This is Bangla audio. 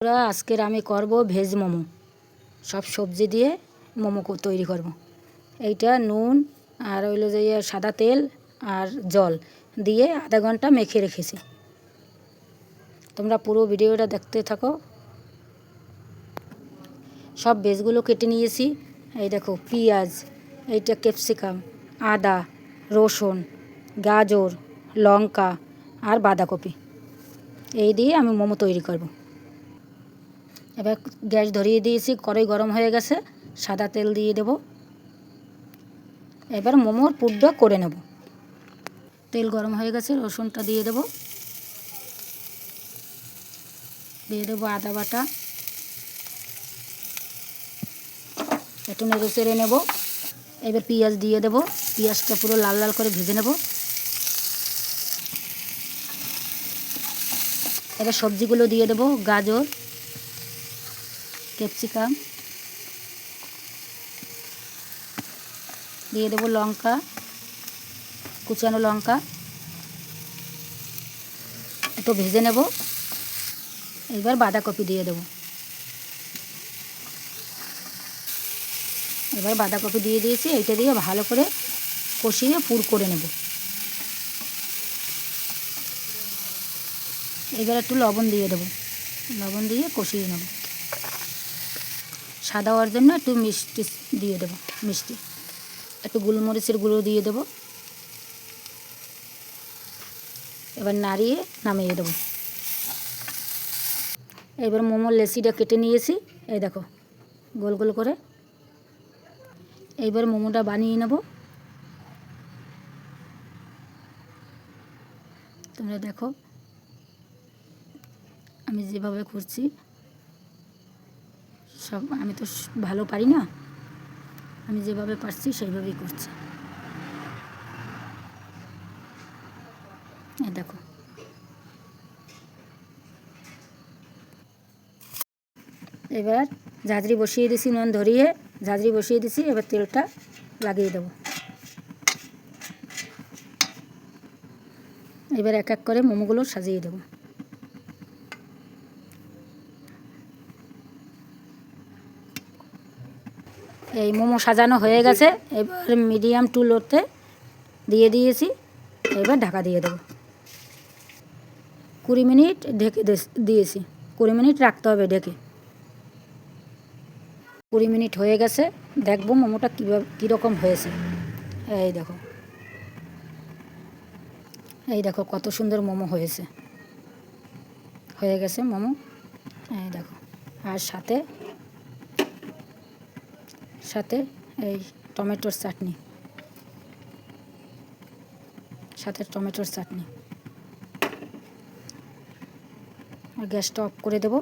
আজকের আমি করব ভেজ মোমো। সব সবজি দিয়ে মোমো তৈরি করব। এইটা নুন আর হইলো যে সাদা তেল আর জল দিয়ে আধা ঘন্টা মেখে রেখেছি। তোমরা পুরো ভিডিওটা দেখতে থাকো। সব ভেজগুলো কেটে নিয়েছি। এই দেখো পেঁয়াজ, এইটা ক্যাপসিকাম, আদা, রসুন, গাজর, লঙ্কা আর বাঁধাকপি। এই দিয়ে আমি মোমো তৈরি করব। এবার গ্যাস ধরিয়ে দিয়েছি, কড়াই গরম হয়ে গেছে, সাদা তেল দিয়ে দেব। এবার মোমোর পুরটা করে নেব। তেল গরম হয়ে গেছে, রসুনটা দিয়ে দেব। দিয়ে দেবো আদা বাটা, একটু নেড়ে চেড়ে নেব। এবার পেঁয়াজ দিয়ে দেব। পেঁয়াজটা পুরো লাল লাল করে ভেজে নেব। এবার সবজিগুলো দিয়ে দেব। গাজর, ক্যাপসিকাম, দিয়ে দেবো লঙ্কা, কুচানো লঙ্কা, একটু ভেজে নেব। এবার বাঁধাকপি দিয়ে দেব। এবার বাঁধাকপি দিয়ে দিয়েছি, এইটা দিয়ে ভালো করে কষিয়ে পুর করে নেব। এবার একটু লবণ দিয়ে দেব। লবণ দিয়ে কষিয়ে নেব। সাদা হওয়ার জন্য একটু মিষ্টি দিয়ে দেব, মিষ্টি একটু গোলমরিচের গুঁড়ো দিয়ে দেব। এবার নাড়িয়ে নামিয়ে দেব। এবার মোমোর লেচিটা কেটে নিয়েছি, এই দেখো গোল গোল করে। এইবার মোমোটা বানিয়ে নেব। তোমরা দেখো আমি যেভাবে করছি, সব আমি তো ভালো পারি না, আমি যেভাবে পারছি সেইভাবেই করছি। এই দেখো এবার ঝাঁঝরি বসিয়ে দিছি, নুন ধরিয়ে ঝাঁঝরি বসিয়ে দিছি। এবার তেলটা লাগিয়ে দেব। এবার এক এক করে মোমোগুলো সাজিয়ে দেব। এই মোমো সাজানো হয়ে গেছে। এবার মিডিয়াম টু লোতে দিয়ে দিয়েছি। এবার ঢাকা দিয়ে দেব। 20 মিনিট ঢেকে দিয়েছি। 20 মিনিট রাখতে হবে ঢেকে। 20 মিনিট হয়ে গেছে, দেখবো মোমোটা কীরকম হয়েছে। এই দেখো, এই দেখো কত সুন্দর মোমো হয়েছে। হয়ে গেছে মোমো, এই দেখো। আর সাথে সাথে এই টমেটোর চাটনি, সাথে টমেটোর চাটনি। আর গ্যাসটা অফ করে দেব।